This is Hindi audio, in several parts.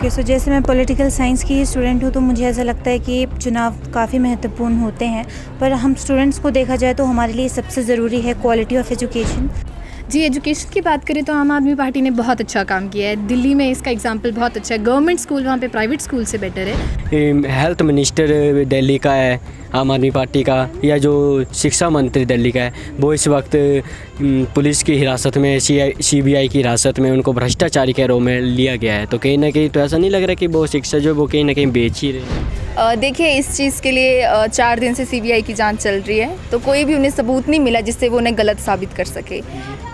ओके सो जैसे मैं पॉलिटिकल साइंस की स्टूडेंट हूँ तो मुझे ऐसा लगता है कि चुनाव काफ़ी महत्वपूर्ण होते हैं, पर हम स्टूडेंट्स को देखा जाए तो हमारे लिए सबसे ज़रूरी है क्वालिटी ऑफ एजुकेशन। जी, एजुकेशन की बात करें तो आम आदमी पार्टी ने बहुत अच्छा काम किया है। दिल्ली में इसका एग्जांपल बहुत अच्छा है। गवर्नमेंट स्कूल वहाँ पे प्राइवेट स्कूल से बेटर है। हेल्थ मिनिस्टर दिल्ली का है आम आदमी पार्टी का, या जो शिक्षा मंत्री दिल्ली का है वो इस वक्त पुलिस की हिरासत में, CBI की हिरासत में उनको भ्रष्टाचारी के आरोप में लिया गया है। तो कहीं ना कहीं तो ऐसा नहीं लग रहा कि वो शिक्षा जो वो कहीं ना कहीं बेच ही रहे हैं। देखिए, इस चीज़ के लिए 4 दिन से CBI की जांच चल रही है, तो कोई भी उन्हें सबूत नहीं मिला जिससे वो उन्हें गलत साबित कर सके।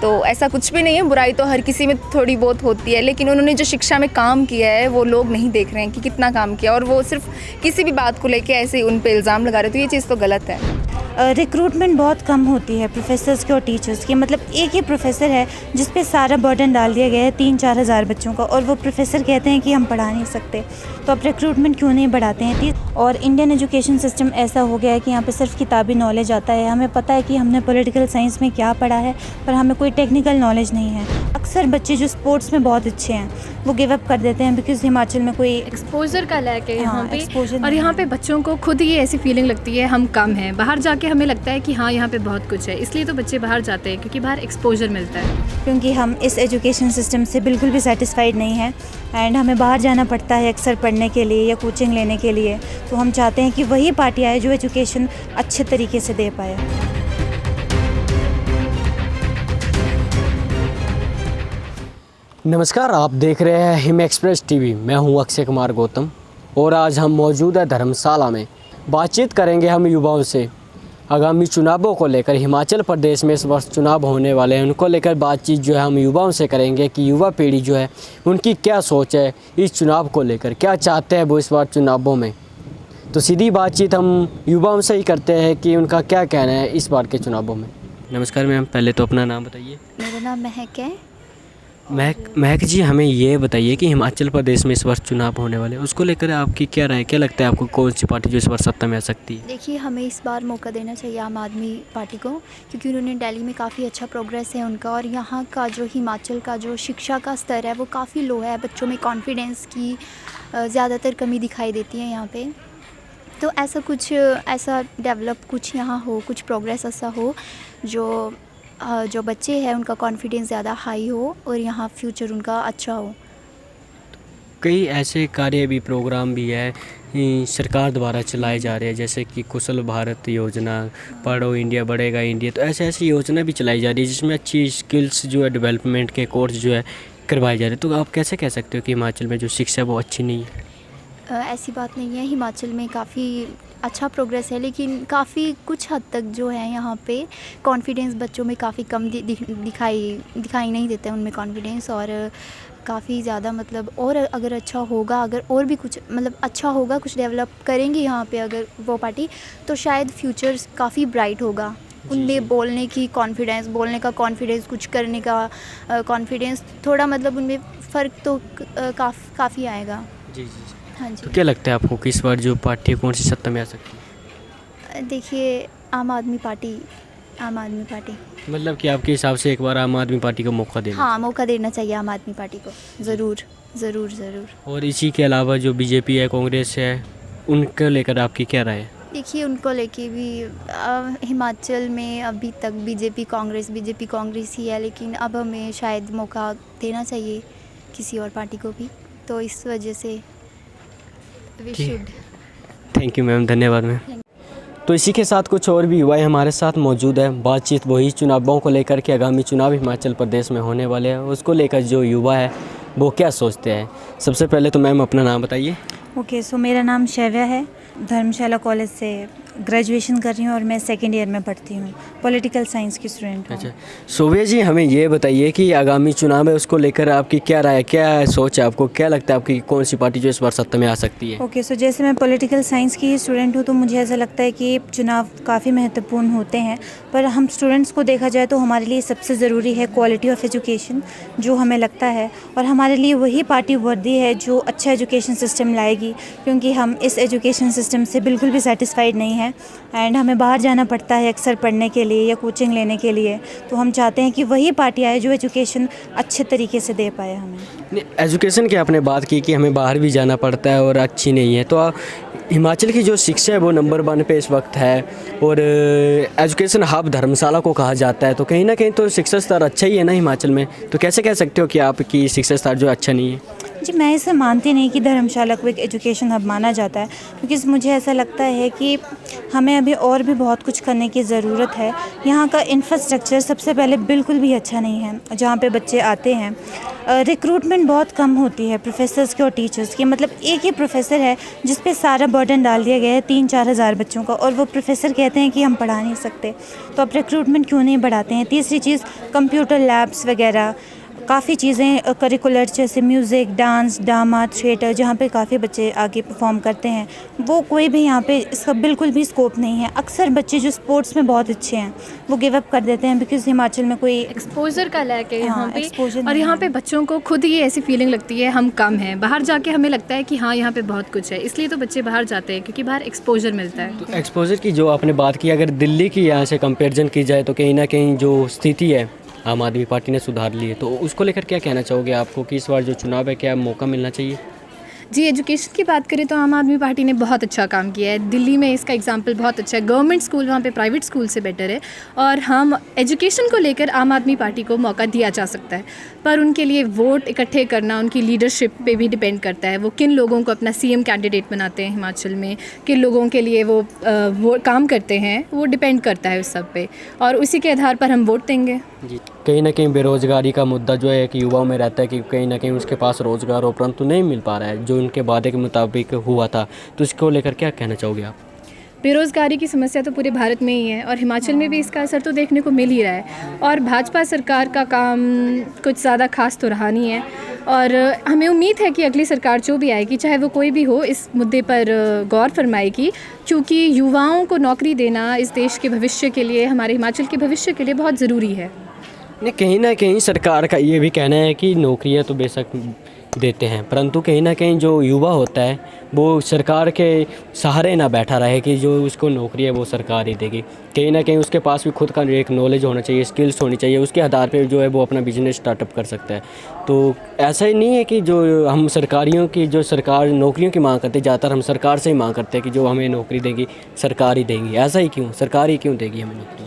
तो ऐसा कुछ भी नहीं है, बुराई तो हर किसी में थोड़ी बहुत होती है, लेकिन उन्होंने जो शिक्षा में काम किया है वो लोग नहीं देख रहे हैं कि कितना काम किया, और वो सिर्फ किसी भी बात को लेके ऐसे उन पे इल्ज़ाम लगा रहे, तो ये चीज़ तो गलत है। रिक्रूटमेंट बहुत कम होती है प्रोफेसर्स की और टीचर्स की। मतलब एक ही प्रोफेसर है जिस पे सारा बर्डन डाल दिया गया है 3-4 हज़ार बच्चों का, और वो प्रोफेसर कहते हैं कि हम पढ़ा नहीं सकते, तो आप रिक्रूटमेंट क्यों नहीं बढ़ाते हैं। और इंडियन एजुकेशन सिस्टम ऐसा हो गया है कि यहाँ पे सिर्फ किताबी नॉलेज आता है। हमें पता है कि हमने पॉलिटिकल साइंस में क्या पढ़ा है, पर हमें कोई टेक्निकल नॉलेज नहीं है। अक्सर बच्चे जो स्पोर्ट्स में बहुत अच्छे हैं वो गिव अप कर देते हैं बिकॉज हिमाचल में कोई एक्सपोजर का लैक है यहाँ पे। exposure और यहाँ नहीं पे बच्चों को खुद ही ऐसी फीलिंग लगती है हम कम हैं। बाहर जाके हमें लगता है कि हाँ यहाँ पे बहुत कुछ है, इसलिए तो बच्चे बाहर जाते हैं क्योंकि बाहर एक्सपोजर मिलता है। क्योंकि हम इस एजुकेशन सिस्टम से बिल्कुल भी सेटिस्फाइड नहीं हैं एंड हमें बाहर जाना पड़ता है अक्सर पढ़ने के लिए या कोचिंग लेने के लिए। तो हम चाहते हैं कि वही पार्टी आए जो एजुकेशन अच्छे तरीके से दे पाए। नमस्कार, आप देख रहे हैं हिम एक्सप्रेस TV। मैं हूं अक्षय कुमार गौतम और आज हम मौजूद है धर्मशाला में। बातचीत करेंगे हम युवाओं से आगामी चुनावों को लेकर। हिमाचल प्रदेश में इस वर्ष चुनाव होने वाले हैं, उनको लेकर बातचीत जो है हम युवाओं से करेंगे कि युवा पीढ़ी जो है उनकी क्या सोच है इस चुनाव को लेकर, क्या चाहते हैं वो इस बार चुनावों में। तो सीधी बातचीत हम युवाओं से ही करते हैं कि उनका क्या कहना है इस बार के चुनावों में। नमस्कार मैम, पहले तो अपना नाम बताइए। मेरा नाम महक है। महक जी, हमें ये बताइए कि हिमाचल प्रदेश में इस वर्ष चुनाव होने वाले हैं, उसको लेकर आपकी क्या राय, क्या लगता है आपको कौन सी पार्टी जो इस बार सत्ता में आ सकती है? देखिए, हमें इस बार मौका देना चाहिए आम आदमी पार्टी को, क्योंकि उन्होंने दिल्ली में काफ़ी अच्छा प्रोग्रेस है उनका, और यहाँ का जो हिमाचल का जो शिक्षा का स्तर है वो काफ़ी लो है। बच्चों में कॉन्फिडेंस की ज़्यादातर कमी दिखाई देती है यहाँ पर। तो ऐसा डेवलप कुछ यहाँ हो, कुछ प्रोग्रेस ऐसा हो जो बच्चे हैं उनका कॉन्फिडेंस ज़्यादा हाई हो और यहाँ फ्यूचर उनका अच्छा हो। कई ऐसे कार्य भी, प्रोग्राम भी है सरकार द्वारा चलाए जा रहे हैं, जैसे कि कुशल भारत योजना, पढ़ो इंडिया बढ़ेगा इंडिया। तो ऐसी योजना भी चलाई जा रही है जिसमें अच्छी स्किल्स जो है, डेवलपमेंट के कोर्स जो है करवाए जा रहे हैं। तो आप कैसे कह सकते हो कि हिमाचल में जो शिक्षा है वो अच्छी नहीं है? ऐसी बात नहीं है, हिमाचल में काफ़ी अच्छा प्रोग्रेस है, लेकिन काफ़ी कुछ हद तक जो है यहाँ पे कॉन्फिडेंस बच्चों में काफ़ी कम दिखाई नहीं देता है उनमें कॉन्फिडेंस, और काफ़ी ज़्यादा मतलब, और अगर अच्छा होगा, अगर और भी कुछ मतलब अच्छा होगा, कुछ डेवलप करेंगे यहाँ पे अगर वो पार्टी, तो शायद फ्यूचर काफ़ी ब्राइट होगा। उनमें बोलने का कॉन्फिडेंस, कुछ करने का कॉन्फिडेंस, थोड़ा मतलब उनमें फ़र्क तो काफ़ी आएगा। जी जी। हाँ जी। तो क्या लगता है आपको कि इस बार जो पार्टी कौन सी सत्ता में आ सकती है? देखिए, आम आदमी पार्टी। मतलब कि आपके हिसाब से एक बार आम आदमी पार्टी को मौका देना? हाँ, मौका देना चाहिए आम आदमी पार्टी को, ज़रूर। और इसी के अलावा जो BJP है, कांग्रेस है, उनको लेकर आपकी क्या राय है? देखिए, उनको लेके भी हिमाचल में अभी तक बीजेपी कांग्रेस ही है, लेकिन अब हमें शायद मौका देना चाहिए किसी और पार्टी को भी, तो इस वजह से we should. Thank you ma'am, धन्यवाद मैम। तो इसी के साथ कुछ और भी युवा हमारे साथ मौजूद है। बातचीत वही चुनावों को लेकर के, आगामी चुनाव हिमाचल प्रदेश में होने वाले हैं, उसको लेकर जो युवा है वो क्या सोचते हैं। सबसे पहले तो मैम अपना नाम बताइए। ओके सो मेरा नाम शैव्या है, धर्मशाला कॉलेज से ग्रेजुएशन कर रही हूँ और मैं सेकेंड ईयर में पढ़ती हूँ, पॉलिटिकल साइंस की स्टूडेंट हूँ। अच्छा, शोभा जी, हमें ये बताइए कि आगामी चुनाव है उसको लेकर आपकी क्या राय, क्या सोच है, आपको क्या लगता है आपकी कौन सी पार्टी जो इस बार सत्ता में आ सकती है? ओके सो जैसे मैं पॉलिटिकल साइंस की स्टूडेंट हूँ तो मुझे ऐसा लगता है कि चुनाव काफ़ी महत्वपूर्ण होते हैं, पर हम स्टूडेंट्स को देखा जाए तो हमारे लिए सबसे ज़रूरी है क्वालिटी ऑफ एजुकेशन, जो हमें लगता है, और हमारे लिए वही पार्टी वर्दी है जो अच्छा एजुकेशन सिस्टम लाएगी, क्योंकि हम इस एजुकेशन सिस्टम से बिल्कुल भी सेटिस्फाइड नहीं है एंड हमें बाहर जाना पड़ता है अक्सर पढ़ने के लिए या कोचिंग लेने के लिए। तो हम चाहते हैं कि वही पार्टी आए जो एजुकेशन अच्छे तरीके से दे पाए हमें। एजुकेशन की आपने बात की कि हमें बाहर भी जाना पड़ता है और अच्छी नहीं है, तो हिमाचल की जो शिक्षा है वो नंबर 1 पे इस वक्त है और एजुकेशन हब धर्मशाला को कहा जाता है, तो कहीं ना कहीं तो शिक्षा स्तर अच्छा ही है ना हिमाचल में, तो कैसे कह सकते हो कि आपकी शिक्षा स्तर जो अच्छा नहीं है? जी, मैं इसे मानती नहीं कि धर्मशाला को एक एजुकेशन हब माना जाता है, क्योंकि मुझे ऐसा लगता है कि हमें अभी और भी बहुत कुछ करने की ज़रूरत है। यहाँ का इंफ्रास्ट्रक्चर सबसे पहले बिल्कुल भी अच्छा नहीं है। जहाँ पे बच्चे आते हैं रिक्रूटमेंट बहुत कम होती है प्रोफेसर्स की और टीचर्स की, मतलब एक ही प्रोफेसर है जिस पे सारा बर्डन डाल दिया गया है 3-4 हज़ार बच्चों का, और वो प्रोफेसर कहते हैं कि हम पढ़ा नहीं सकते। तो आप रिक्रूटमेंट क्यों नहीं बढ़ाते हैं? तीसरी चीज़, कंप्यूटर लैब्स वगैरह काफ़ी चीज़ें करिकुलर जैसे म्यूज़िक, डांस, ड्रामा, थिएटर, जहाँ पे काफ़ी बच्चे आगे परफॉर्म करते हैं, वो कोई भी यहाँ पे इसका बिल्कुल भी स्कोप नहीं है। अक्सर बच्चे जो स्पोर्ट्स में बहुत अच्छे हैं वो गिव अप कर देते हैं बिकॉज़ हिमाचल में कोई एक्सपोजर का लैक है यहाँ पे, exposure और नहीं यहाँ है। पे बच्चों को खुद ये ऐसी फीलिंग लगती है हम कम हैं। बाहर जाके हमें लगता है कि हाँ यहाँ पे बहुत कुछ है, इसलिए तो बच्चे बाहर जाते हैं क्योंकि बाहर एक्सपोजर मिलता है। तो एक्सपोजर की जो आपने बात की, अगर दिल्ली की यहाँ से कंपैरिजन की जाए तो कहीं ना कहीं जो स्थिति है आम आदमी पार्टी ने सुधार ली है, तो उसको लेकर क्या कहना चाहोगे आपको कि इस बार जो चुनाव है क्या मौका मिलना चाहिए? जी, एजुकेशन की बात करें तो आम आदमी पार्टी ने बहुत अच्छा काम किया है। दिल्ली में इसका एग्जाम्पल बहुत अच्छा है। गवर्नमेंट स्कूल वहाँ पे प्राइवेट स्कूल से बेटर है, और हम एजुकेशन को लेकर आम आदमी पार्टी को मौका दिया जा सकता है, पर उनके लिए वोट इकट्ठे करना उनकी लीडरशिप पे भी डिपेंड करता है। वो किन लोगों को अपना सीएम कैंडिडेट बनाते हैं हिमाचल में, किन लोगों के लिए वो काम करते हैं, वो डिपेंड करता है उस सब पे, और उसी के आधार पर हम वोट देंगे। जी, कहीं ना कहीं बेरोज़गारी का मुद्दा जो है कि युवाओं में रहता है कि कहीं ना कहीं उसके पास रोज़गार हो परंतु नहीं मिल पा रहा है जो उनके वादे के मुताबिक हुआ था, तो इसको लेकर क्या कहना चाहोगे आप? बेरोज़गारी की समस्या तो पूरे भारत में ही है और हिमाचल में भी इसका असर तो देखने को मिल ही रहा है, और भाजपा सरकार का काम कुछ ज़्यादा खास तो रहा नहीं है, और हमें उम्मीद है कि अगली सरकार जो भी आएगी, चाहे वो कोई भी हो, इस मुद्दे पर गौर फरमाएगी, क्योंकि युवाओं को नौकरी देना इस देश के भविष्य के लिए, हमारे हिमाचल के भविष्य के लिए बहुत ज़रूरी है। नहीं, कहीं ना कहीं सरकार का ये भी कहना है कि नौकरियां तो बेशक देते हैं, परंतु कहीं ना कहीं जो युवा होता है वो सरकार के सहारे ना बैठा रहे कि जो उसको नौकरी है वो सरकार ही देगी। कहीं ना कहीं उसके पास भी खुद का एक नॉलेज होना चाहिए, स्किल्स होनी चाहिए, उसके आधार पर जो है वो अपना बिजनेस स्टार्टअप कर सकता है। तो ऐसा ही नहीं है कि जो हम सरकारियों की, जो सरकार नौकरियों की मांग करते हैं, ज़्यादातर हम सरकार से ही मांग करते हैं कि जो हमें नौकरी देगी सरकार ही देगी। ऐसा ही क्यों? सरकार ही क्यों देगी हमें नौकरी?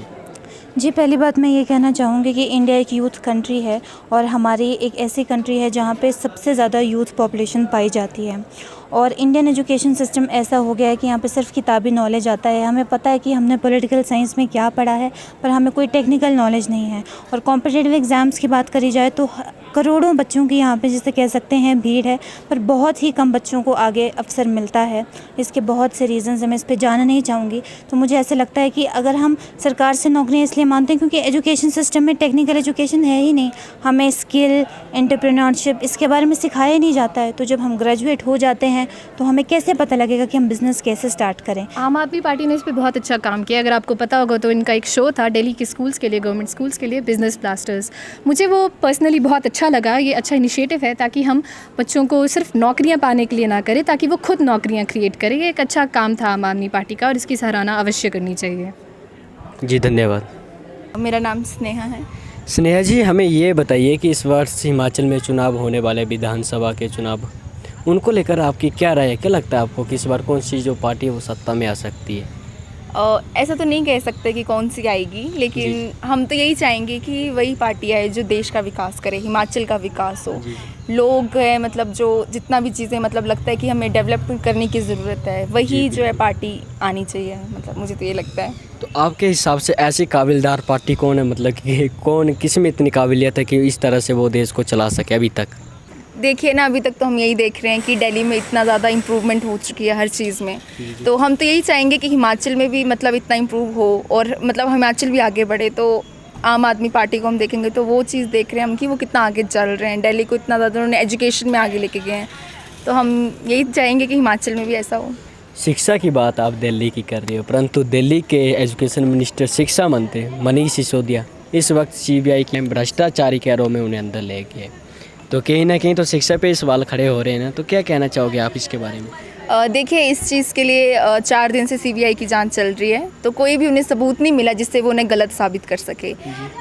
जी, पहली बात मैं ये कहना चाहूँगी कि इंडिया एक यूथ कंट्री है और हमारी एक ऐसी कंट्री है जहाँ पे सबसे ज़्यादा यूथ पॉपुलेशन पाई जाती है, और इंडियन एजुकेशन सिस्टम ऐसा हो गया है कि यहाँ पे सिर्फ किताबी नॉलेज आता है। हमें पता है कि हमने पॉलिटिकल साइंस में क्या पढ़ा है, पर हमें कोई टेक्निकल नॉलेज नहीं है। और कॉम्पिटिटिव एग्ज़ाम्स की बात करी जाए तो करोड़ों बच्चों की यहाँ पे जिसे कह सकते हैं भीड़ है, पर बहुत ही कम बच्चों को आगे अवसर मिलता है। इसके बहुत से रीज़न्स हैं, मैं इस पर जाना नहीं चाहूँगी। तो मुझे ऐसा लगता है कि अगर हम सरकार से नौकरियाँ इसलिए मांगते हैं क्योंकि एजुकेशन सिस्टम में टेक्निकल एजुकेशन है ही नहीं, हमें स्किल, एंटरप्रेन्योरशिप इसके बारे में सिखाया ही नहीं जाता है। तो जब हम ग्रेजुएट हो जाते हैं तो हमें कैसे पता लगेगा कि हम बिज़नेस कैसे स्टार्ट करें? आम आदमी पार्टी ने इस पे बहुत अच्छा काम किया। अगर आपको पता होगा तो इनका एक शो था दिल्ली के स्कूल्स के लिए, गवर्नमेंट स्कूल्स के लिए, बिजनेस ब्लास्टर्स। मुझे वो पर्सनली बहुत अच्छा लगा। ये अच्छा इनिशिएटिव है ताकि हम बच्चों को सिर्फ नौकरियां पाने के लिए ना करें, ताकि वो खुद नौकरियां क्रिएट करें। ये एक अच्छा काम था आम आदमी पार्टी का और इसकी सराहना अवश्य करनी चाहिए। जी, धन्यवाद। मेरा नाम स्नेहा है। स्नेहा जी, हमें ये बताइए कि इस वर्ष हिमाचल में चुनाव होने वाले विधानसभा के चुनाव, उनको लेकर आपकी क्या राय है? क्या लगता है आपको कि इस बार कौन सी जो पार्टी है वो सत्ता में आ सकती है? ऐसा तो नहीं कह सकते कि कौन सी आएगी, लेकिन हम तो यही चाहेंगे कि वही पार्टी आए जो देश का विकास करे, हिमाचल का विकास हो। लोग हैं, मतलब जो जितना भी चीज़ें मतलब लगता है कि हमें डेवलपमेंट करने की ज़रूरत है, वही जो है पार्टी आनी चाहिए। मतलब मुझे तो ये लगता है। तो आपके हिसाब से ऐसी काबिलदार पार्टी कौन है, मतलब कि कौन, किस में इतनी काबिलियत है कि इस तरह से वो देश को चला सके अभी तक? देखिए ना, अभी तक तो हम यही देख रहे हैं कि दिल्ली में इतना ज़्यादा इम्प्रूवमेंट हो चुकी है हर चीज़ में। तो हम तो यही चाहेंगे कि हिमाचल में भी मतलब इतना इम्प्रूव हो और मतलब हिमाचल भी आगे बढ़े। तो आम आदमी पार्टी को हम देखेंगे तो वो चीज़ देख रहे हैं हम कि वो कितना आगे चल रहे हैं। दिल्ली को इतना ज़्यादा उन्होंने एजुकेशन में आगे लेके गए हैं, तो हम यही चाहेंगे कि हिमाचल में भी ऐसा हो। शिक्षा की बात आप दिल्ली की कर रहे हो, परंतु दिल्ली के एजुकेशन मिनिस्टर, शिक्षा मंत्री मनीष सिसोदिया इस वक्त CBI के भ्रष्टाचारी के आरोप में उन्हें अंदर ले गए। तो कहीं ना कहीं तो शिक्षा पे सवाल खड़े हो रहे हैं ना, तो क्या कहना चाहोगे आप इसके बारे में? देखिए, इस चीज़ के लिए 4 दिन से सीबीआई की जांच चल रही है, तो कोई भी उन्हें सबूत नहीं मिला जिससे वो उन्हें गलत साबित कर सके।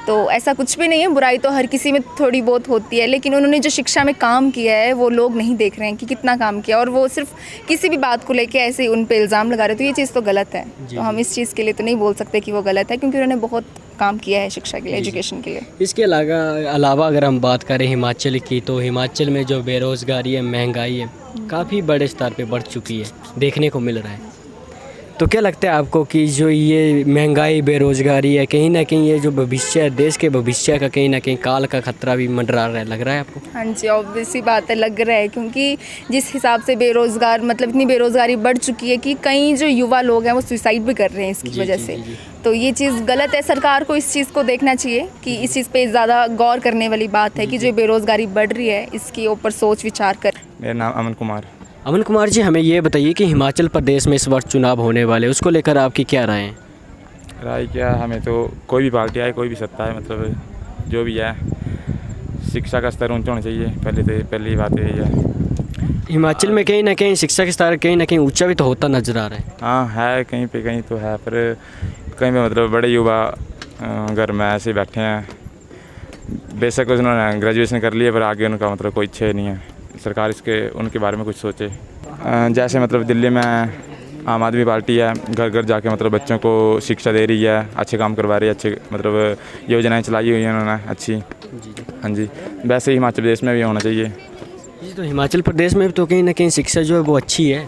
तो ऐसा कुछ भी नहीं है, बुराई तो हर किसी में थोड़ी बहुत होती है, लेकिन उन्होंने जो शिक्षा में काम किया है वो लोग नहीं देख रहे हैं कि कितना काम किया, और वो सिर्फ किसी भी बात को लेके ऐसे ही उन पे इल्ज़ाम लगा रहे, तो ये चीज़ तो गलत है। तो हम इस चीज़ के लिए तो नहीं बोल सकते कि वो गलत है, क्योंकि उन्होंने बहुत काम किया है शिक्षा के लिए, एजुकेशन के लिए। इसके अलावा अगर हम बात करें हिमाचल की, तो हिमाचल में जो बेरोज़गारी है, महंगाई है, काफ़ी बड़े स्तर पे बढ़ चुकी है, देखने को मिल रहा है। तो क्या लगता है आपको कि जो ये महंगाई, बेरोज़गारी है, कहीं ना कहीं ये जो भविष्य है, देश के भविष्य का कहीं ना कहीं काल का खतरा भी मंडरा रहा है, लग रहा है आपको? हाँ जी, ऑब्वियस सी बात है, लग रहा है, क्योंकि जिस हिसाब से बेरोज़गार मतलब इतनी बेरोज़गारी बढ़ चुकी है कि कई जो युवा लोग हैं वो सुसाइड भी कर रहे हैं इसकी वजह से। तो ये चीज़ गलत है, सरकार को इस चीज़ को देखना चाहिए कि इस चीज़ पे ज़्यादा गौर करने वाली बात है कि जो बेरोज़गारी बढ़ रही है इसके ऊपर सोच विचार कर। मेरा नाम अमन कुमार। अमन कुमार जी, हमें ये बताइए कि हिमाचल प्रदेश में इस वर्ष चुनाव होने वाले, उसको लेकर आपकी क्या राय है? राय क्या, हमें तो कोई भी पार्टी आए, कोई भी सत्ता है, मतलब जो भी है, शिक्षा का स्तर ऊंचा होना चाहिए। पहली बात यही है। हिमाचल में कहीं ना कहीं शिक्षा का स्तर कहीं ना कहीं ऊंचा भी तो होता नजर आ रहा है। हाँ है, कहीं पे कहीं तो है, पर कहीं पे मतलब बड़े युवा घर में ऐसे बैठे हैं, बेशक उन्होंने ग्रेजुएशन कर लिया, पर आगे उनका मतलब कोई इच्छा नहीं है। सरकार उनके बारे में कुछ सोचे। जैसे मतलब दिल्ली में आम आदमी पार्टी है, घर घर जाके मतलब बच्चों को शिक्षा दे रही है, अच्छे काम करवा रही है, अच्छे मतलब योजनाएं चलाई हुई हैं उन्होंने अच्छी। हाँ जी, वैसे ही हिमाचल प्रदेश में भी होना चाहिए। जी, तो हिमाचल प्रदेश में तो कहीं ना कहीं शिक्षा जो है वो अच्छी है,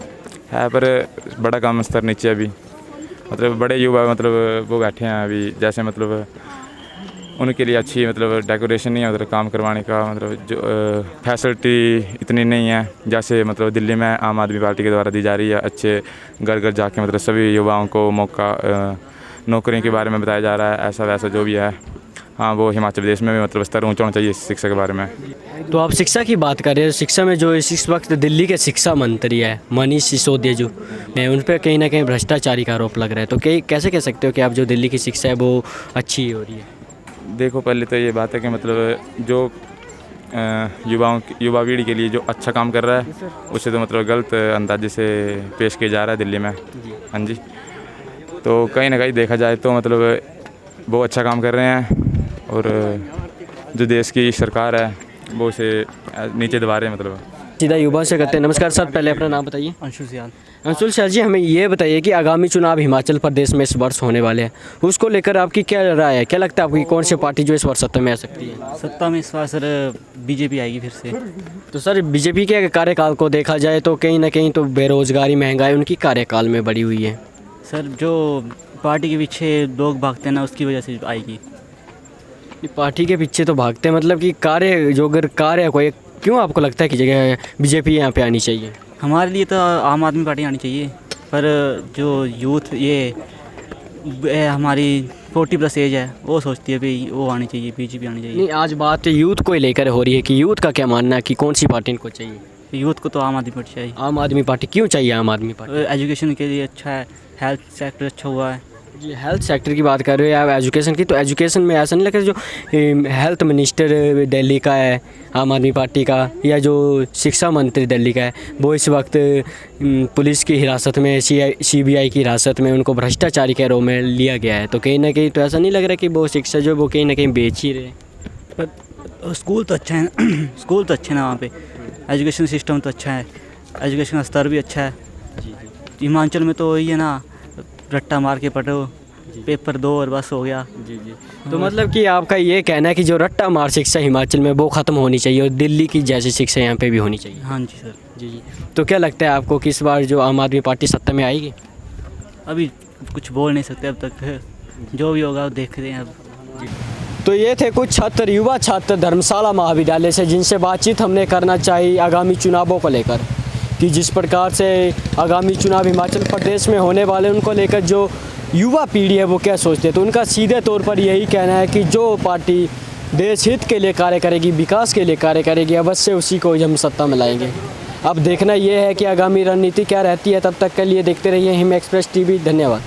पर बड़ा कम स्तर नीचे अभी, मतलब बड़े युवा मतलब वो बैठे हैं अभी, जैसे मतलब उनके लिए अच्छी मतलब डेकोरेशन नहीं है, मतलब काम करवाने का मतलब जो फैसिलिटी इतनी नहीं है जैसे मतलब दिल्ली में आम आदमी पार्टी के द्वारा दी जा रही है। अच्छे घर घर जाके मतलब सभी युवाओं को मौका, नौकरियों के बारे में बताया जा रहा है, ऐसा वैसा जो भी है। हाँ, वो हिमाचल प्रदेश में भी मतलब स्तर ऊँचा होना चाहिए शिक्षा के बारे में। तो आप शिक्षा की बात कर रहे हैं, शिक्षा में जो इस वक्त दिल्ली के शिक्षा मंत्री है मनीष सिसोदिया, जो मैं उन पर कहीं ना कहीं भ्रष्टाचारी का आरोप लग रहा है, तो कैसे कह सकते हो कि आप जो दिल्ली की शिक्षा है वो अच्छी हो रही है? देखो, पहले तो ये बात है कि मतलब जो युवा पीढ़ी के लिए जो अच्छा काम कर रहा है उसे तो मतलब गलत अंदाजे से पेश किया जा रहा है दिल्ली में। हाँ जी, तो कहीं ना कहीं देखा जाए तो मतलब वो अच्छा काम कर रहे हैं, और जो देश की सरकार है वो उसे नीचे दबा रहे हैं। मतलब सीधा युवा से करते हैं। नमस्कार सर, पहले अपना नाम बताइए। अंशुल सियाल। अंशुल सर जी, हमें ये बताइए कि आगामी चुनाव हिमाचल प्रदेश में इस वर्ष होने वाले हैं, उसको लेकर आपकी क्या राय है? क्या लगता है आपकी कौन सी पार्टी जो इस वर्ष सत्ता में आ सकती है? सत्ता में इस बार सर बीजेपी आएगी फिर से। तो सर, बीजेपी के कार्यकाल को देखा जाए तो कहीं ना कहीं तो बेरोजगारी, महंगाई उनकी कार्यकाल में बढ़ी हुई है। सर, जो पार्टी के पीछे लोग भागते हैं ना, उसकी वजह से आएगी। पार्टी के पीछे तो भागते हैं, मतलब कि कार्य जो अगर कार्य कोई, क्यों आपको लगता है कि जगह बीजेपी यहाँ पे आनी चाहिए? हमारे लिए तो आम आदमी पार्टी आनी चाहिए, पर जो यूथ ये हमारी 40+ एज है, वो सोचती है भाई वो आनी चाहिए, बीजेपी आनी चाहिए। नहीं, आज बात यूथ को लेकर हो रही है कि यूथ का क्या मानना है कि कौन सी पार्टी इनको चाहिए? यूथ को तो आम आदमी पार्टी चाहिए। आम आदमी पार्टी क्यों चाहिए? आम आदमी पार्टी एजुकेशन के लिए अच्छा है, हेल्थ सेक्टर अच्छा हुआ है। जी, हेल्थ सेक्टर की बात कर रहे हो या एजुकेशन की? तो एजुकेशन में ऐसा नहीं लगता जो हेल्थ मिनिस्टर दिल्ली का है आम आदमी पार्टी का, या जो शिक्षा मंत्री दिल्ली का है, वो इस वक्त पुलिस की हिरासत में, सीबीआई की हिरासत में उनको भ्रष्टाचारी के आरोप में लिया गया है। तो कहीं ना कहीं तो ऐसा नहीं लग रहा कि वो शिक्षा जो वो कहीं ना कहीं बेच ही रहे? पर स्कूल तो अच्छा है स्कूल तो अच्छे ना वहाँ पे, एजुकेशन सिस्टम तो अच्छा है, एजुकेशन का स्तर भी अच्छा है। हिमाचल में तो वही है ना, रट्टा मार के पढ़ो, पेपर दो और बस हो गया। जी। तो मतलब कि आपका ये कहना है कि जो रट्टा मार शिक्षा हिमाचल में वो ख़त्म होनी चाहिए और दिल्ली की जैसी शिक्षा यहाँ पे भी होनी चाहिए? हाँ जी सर। जी। तो क्या लगता है आपको कि इस बार जो आम आदमी पार्टी सत्ता में आएगी? अभी कुछ बोल नहीं सकते अब तक, जो भी होगा देख रहे हैं अब। तो ये थे कुछ छात्र, युवा छात्र धर्मशाला महाविद्यालय से, जिनसे बातचीत हमने करना चाहिए आगामी चुनावों को लेकर, कि जिस प्रकार से आगामी चुनाव हिमाचल प्रदेश में होने वाले उनको लेकर जो युवा पीढ़ी है वो क्या सोचते हैं। तो उनका सीधे तौर पर यही कहना है कि जो पार्टी देश हित के लिए कार्य करेगी, विकास के लिए कार्य करेगी, अवश्य उसी को हम सत्ता में लाएंगे। अब देखना ये है कि आगामी रणनीति क्या रहती है। तब तक के लिए देखते रहिए हिम एक्सप्रेस टीवी। धन्यवाद।